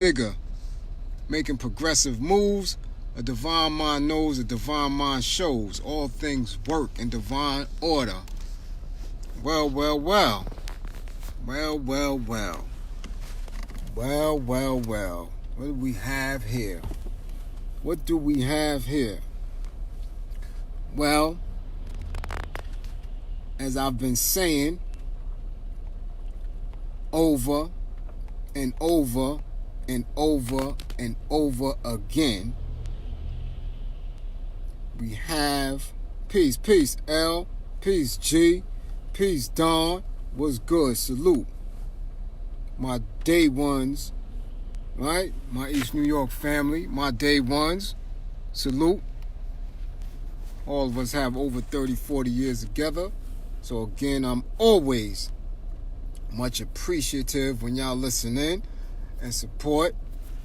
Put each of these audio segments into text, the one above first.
bigger, making progressive moves. A divine mind knows, a divine mind shows. All things work in divine order. Well, well, well. Well, well, well. Well, well, well. What do we have here? What do we have here? Well, as I've been saying over and over and over and over again, we have peace, L, peace, G, peace, Don. What's good? Salute. My day ones, right? My East New York family, my day ones. Salute. All of us have over 30, 40 years together. So again, I'm always much appreciative when y'all listen in and support,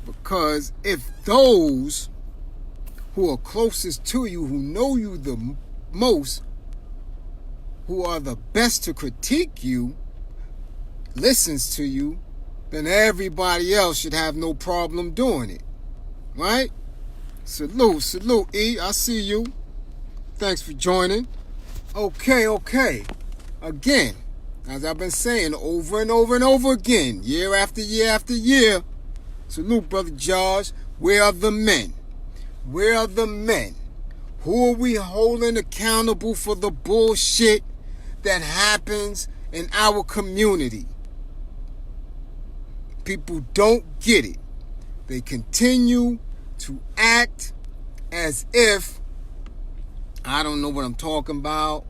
because if those who are closest to you, who know you the most, who are the best to critique you, listens to you, then everybody else should have no problem doing it. Right? Salute, E. I see you. Thanks for joining. Okay. Again, as I've been saying over and over and over again, year after year after year, salute, Brother George. Where are the men? Where are the men? Who are we holding accountable for the bullshit that happens in our community? People don't get it. They continue to act as if I don't know what I'm talking about.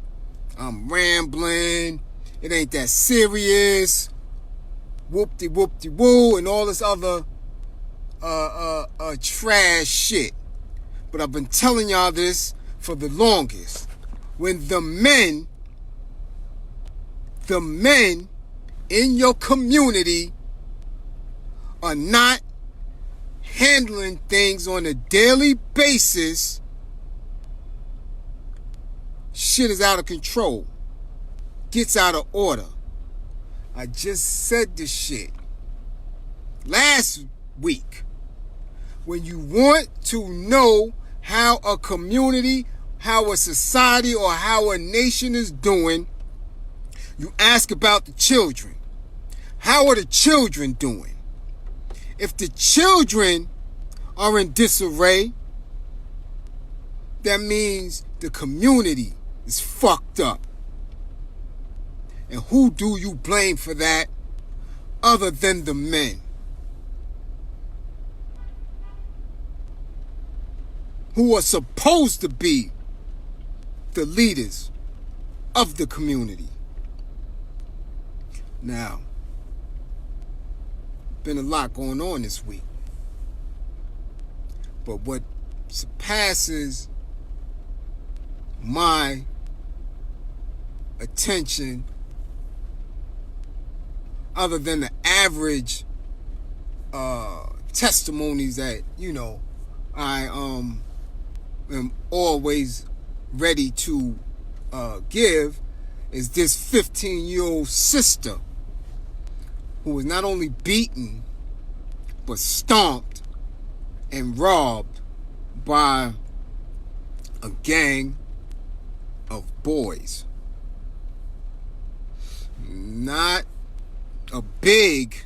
I'm rambling. It ain't that serious. Whoop-de-whoop-de-woo and all this other trash shit. But I've been telling y'all this for the longest. When the men in your community are not handling things on a daily basis, shit is out of control. Gets out of order. I just said this shit last week. When you want to know how a community, how a society, or how a nation is doing, you ask about the children. How are the children doing? If the children are in disarray, that means the community is fucked up. And who do you blame for that other than the men? Who are supposed to be the leaders of the community. Now, been a lot going on this week. But what surpasses my attention, other than the average testimonies that, I am always ready to give, is this 15-year-old sister who was not only beaten but stomped and robbed by a gang of boys. Not a big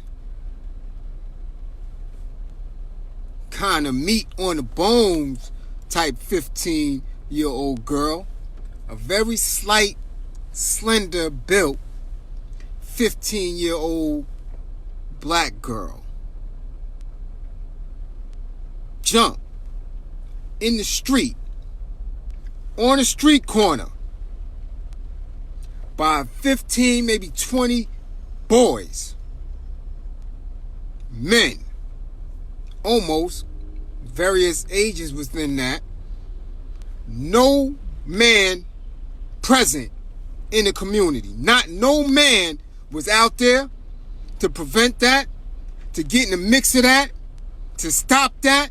kind of meat on the bones type 15-year-old girl. A very slight, slender built 15-year-old black girl. Jump in the street, on a street corner, by 15, maybe 20 boys, men, almost various ages within that. No man present in the community. No man was out there to prevent that, to get in the mix of that, to stop that.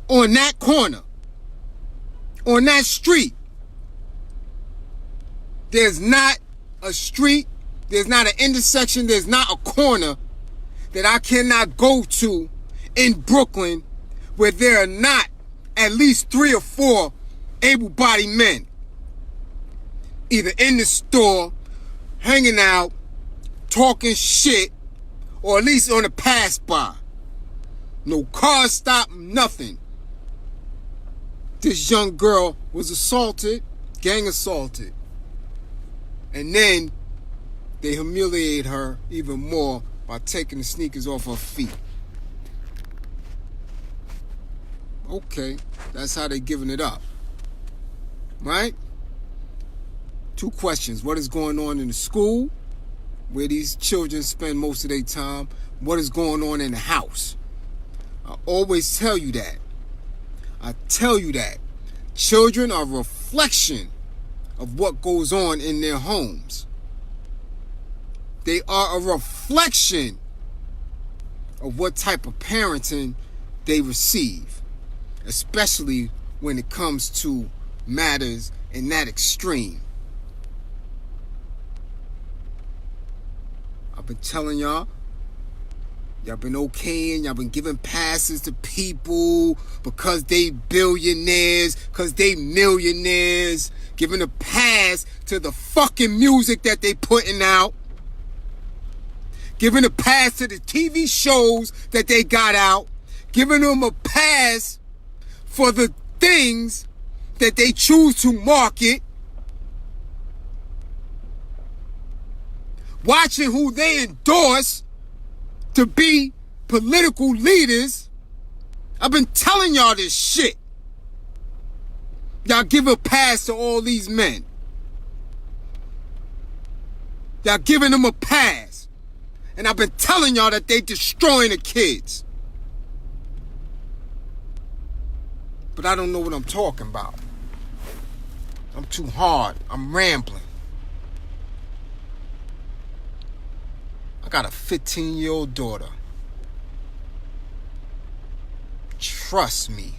On that corner, on that street, there's not a street, there's not an intersection, there's not a corner that I cannot go to in Brooklyn where there are not at least 3 or 4 able-bodied men either in the store, hanging out, talking shit, or at least on the pass-by. No car stop, nothing. This young girl was assaulted, gang assaulted. And then they humiliated her even more by taking the sneakers off her feet. Okay, that's how they giving it up. Right? 2 questions. What is going on in the school, where these children spend most of their time? What is going on in the house? I always tell you that. I tell you that. Children are a reflection of what goes on in their homes. They are a reflection of what type of parenting they receive, especially when it comes to matters in that extreme. I've been telling y'all been okaying, y'all been giving passes to people because they billionaires, because they millionaires, giving a pass to the fucking music that they putting out, giving a pass to the TV shows that they got out, giving them a pass for the things that they choose to market, watching who they endorse to be political leaders. I've been telling y'all this shit. Y'all give a pass to all these men. Y'all giving them a pass. And I've been telling y'all that they destroying the kids. But I don't know what I'm talking about. I'm too hard. I'm rambling. I got a 15-year-old daughter. Trust me.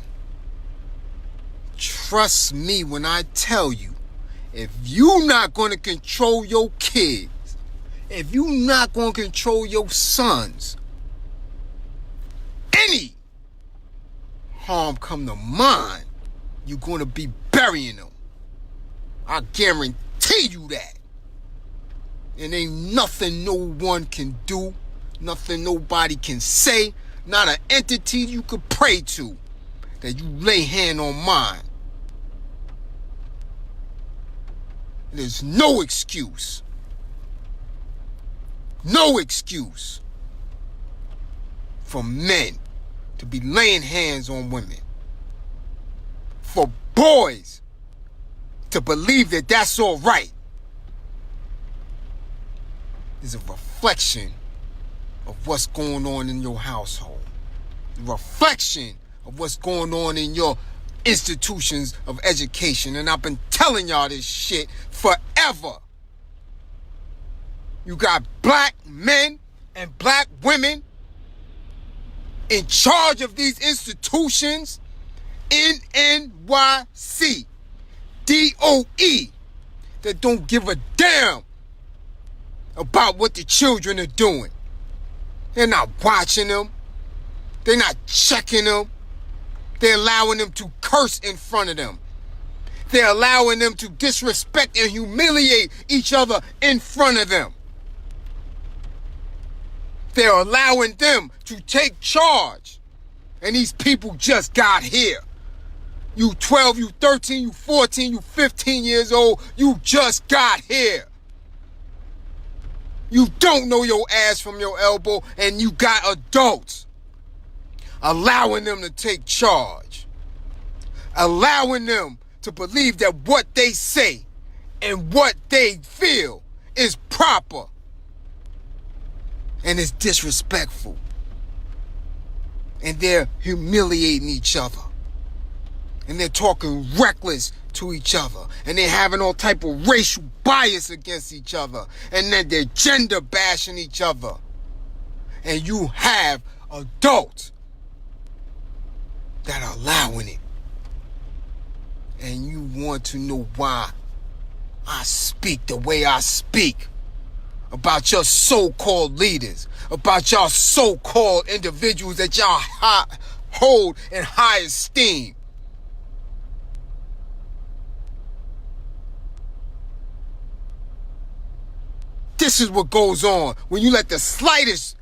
Trust me when I tell you, if you not going to control your kids, if you not going to control your sons, any harm come to mind, you're going to be burying them. I guarantee you that. And ain't nothing no one can do, nothing nobody can say, not an entity you could pray to, that you lay hand on mine. There's no excuse. No excuse for men to be laying hands on women. For boys to believe that that's all right. Is a reflection of what's going on in your household. A reflection of what's going on in your institutions of education. And I've been telling y'all this shit forever. You got black men and black women in charge of these institutions in NYC, DOE, that don't give a damn about what the children are doing. They're not watching them. They're not checking them. They're allowing them to curse in front of them. They're allowing them to disrespect and humiliate each other in front of them. They're allowing them to take charge. And these people just got here. You 12, you 13, you 14, you 15 years old, you just got here. You don't know your ass from your elbow, and you got adults allowing them to take charge, allowing them to believe that what they say and what they feel is proper and is disrespectful. And they're humiliating each other. And they're talking reckless to each other. And they're having all type of racial bias against each other. And then they're gender bashing each other. And you have adults that are allowing it. And you want to know why I speak the way I speak. about your so-called leaders, about y'all so-called individuals that y'all hold in high esteem. This is what goes on when you let the slightest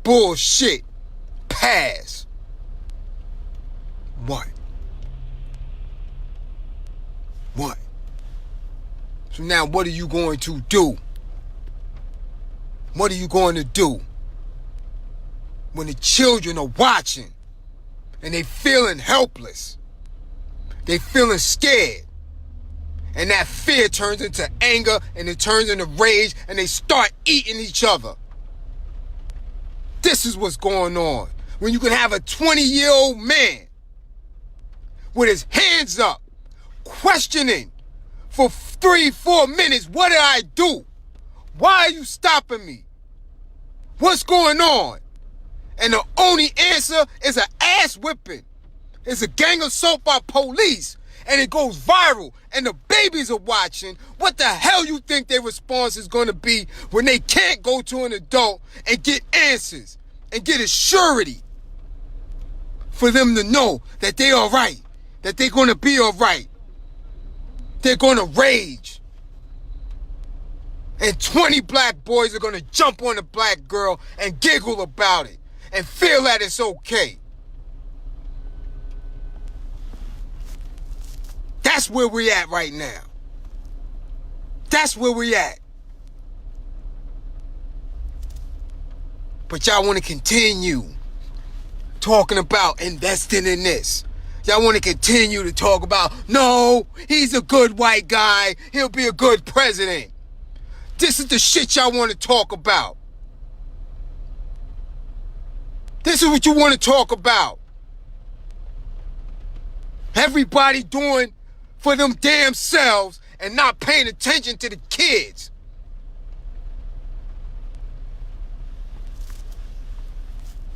bullshit pass. What? So now what are you going to do? What are you going to do when the children are watching and they feeling helpless? They feeling scared. And that fear turns into anger and it turns into rage and they start eating each other. This is what's going on. When you can have a 20-year-old man with his hands up, questioning for 3-4 minutes, what did I do? Why are you stopping me? What's going on? And the only answer is an ass whipping. It's a gang assault by police. And it goes viral. And the babies are watching. What the hell you think their response is going to be when they can't go to an adult and get answers and get a surety for them to know that they are right, that they're going to be all right. They're going to rage. And 20 black boys are going to jump on a black girl and giggle about it and feel that it's okay. That's where we're at right now. That's where we're at. But y'all want to continue talking about investing in this. Y'all want to continue to talk about, no, he's a good white guy. He'll be a good president. This is the shit y'all want to talk about. This is what you want to talk about. Everybody doing for them damn selves and not paying attention to the kids.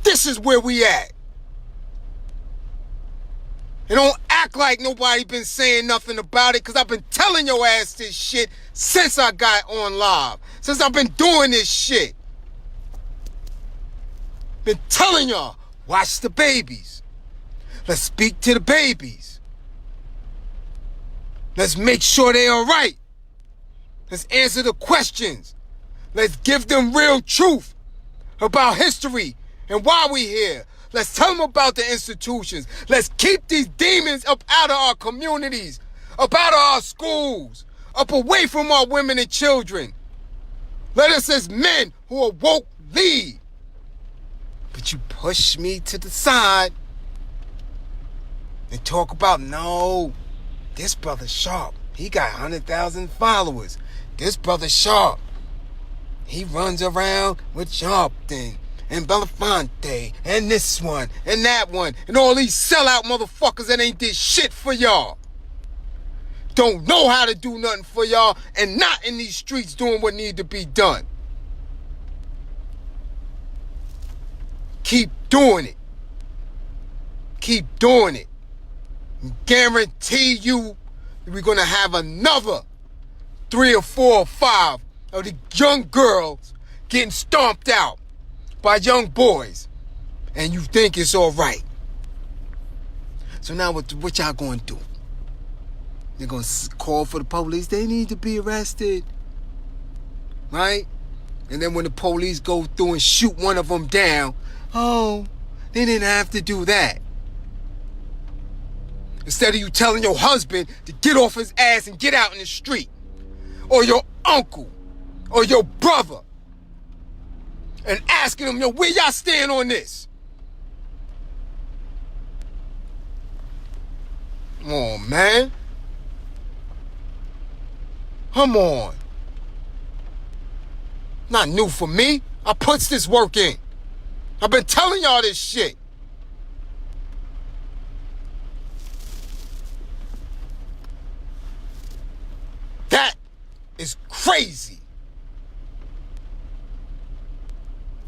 This is where we at. And don't act like nobody been saying nothing about it, because I've been telling your ass this shit since I got on live. Since I've been doing this shit. Been telling y'all, watch the babies. Let's speak to the babies. Let's make sure they are right. Let's answer the questions. Let's give them real truth about history and why we here. Let's tell them about the institutions. Let's keep these demons up out of our communities, up out of our schools, up away from our women and children. Let us as men who are woke lead. But you push me to the side and talk about, no, this brother Sharp, he got 100,000 followers. This brother Sharp, he runs around with Sharpton and Belafonte and this one and that one and all these sellout motherfuckers that ain't did shit for y'all. Don't know how to do nothing for y'all and not in these streets doing what need to be done. Keep doing it. Keep doing it. Guarantee you we're going to have another 3 or 4 or 5 of the young girls getting stomped out by young boys. And you think it's all right. So now what y'all going to do? They're going to call for the police. They need to be arrested. Right? And then when the police go through and shoot one of them down, oh, they didn't have to do that. Instead of you telling your husband to get off his ass and get out in the street. Or your uncle. Or your brother. And asking them, yo, where y'all stand on this? Come on, man. Come on. Not new for me. I puts this work in. I've been telling y'all this shit. That is crazy.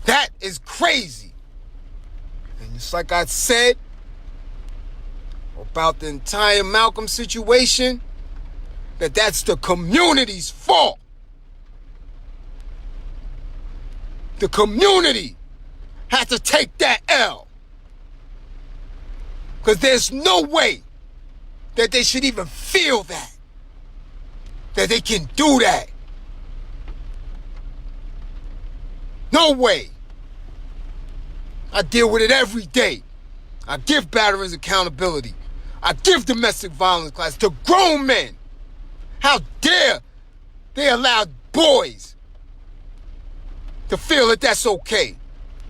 That is crazy. And just like I said about the entire Malcolm situation, that's the community's fault. The community has to take that L. Because there's no way that they should even feel that they can do that. No way. I deal with it every day. I give batterers accountability. I give domestic violence classes to grown men. How dare they allow boys to feel that that's okay?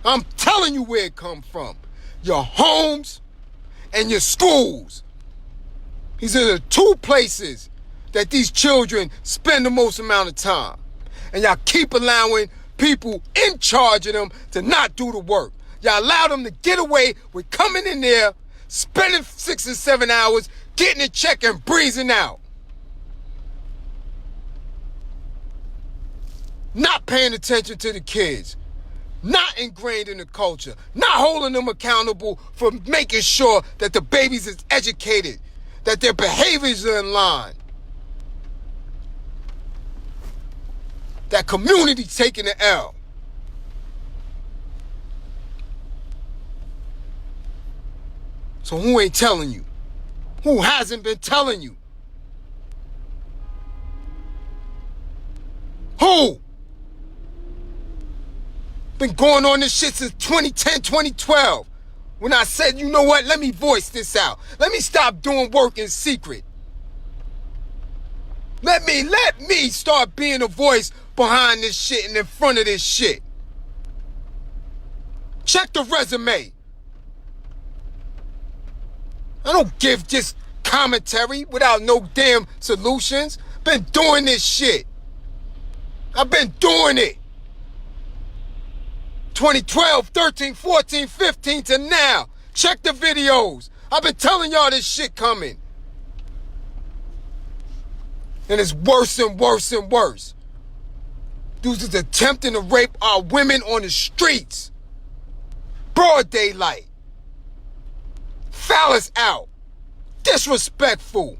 I'm telling you where it comes from. Your homes and your schools. These are the two places that these children spend the most amount of time. And y'all keep allowing people in charge of them to not do the work. Y'all allow them to get away with coming in there, spending 6 and 7 hours, getting a check and breezing out. Not paying attention to the kids. Not ingrained in the culture. Not holding them accountable for making sure that the babies is educated, that their behaviors are in line. That community taking the L. So who ain't telling you? Who hasn't been telling you? Who? Been going on this shit since 2010, 2012. When I said, you know what, let me voice this out. Let me stop doing work in secret. Let me start being a voice behind this shit and in front of this shit. Check the resume. I don't give just commentary without no damn solutions. Been doing this shit. I've been doing it. 2012, 13, 14, 15 to now. Check the videos. I've been telling y'all this shit coming. And it's worse and worse and worse. Dudes is attempting to rape our women on the streets. Broad daylight. Phallus out. Disrespectful.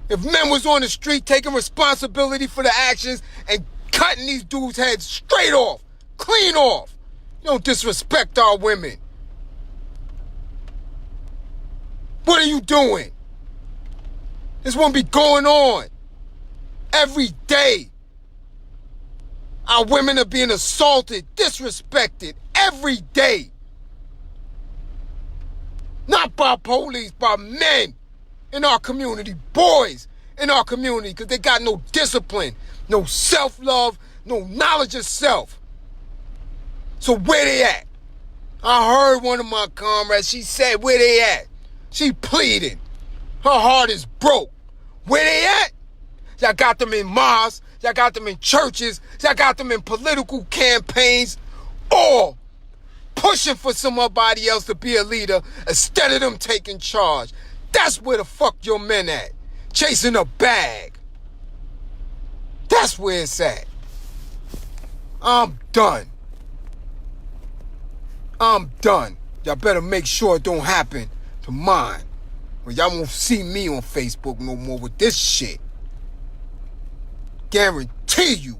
If men was on the street taking responsibility for the actions and cutting these dudes' heads straight off, clean off, you don't disrespect our women. What are you doing? This won't be going on every day. Our women are being assaulted, disrespected every day. Not by police, by men in our community, boys in our community, because they got no discipline, no self-love, no knowledge of self. So where they at? I heard one of my comrades, she said, where they at? She pleaded. Her heart is broke. Where they at? Y'all got them in mosques, y'all got them in churches, y'all got them in political campaigns, or pushing for somebody else to be a leader instead of them taking charge. That's where the fuck your men at. Chasing a bag. That's where it's at. I'm done. I'm done. Y'all better make sure it don't happen to mine. Or y'all won't see me on Facebook no more with this shit. Guarantee you.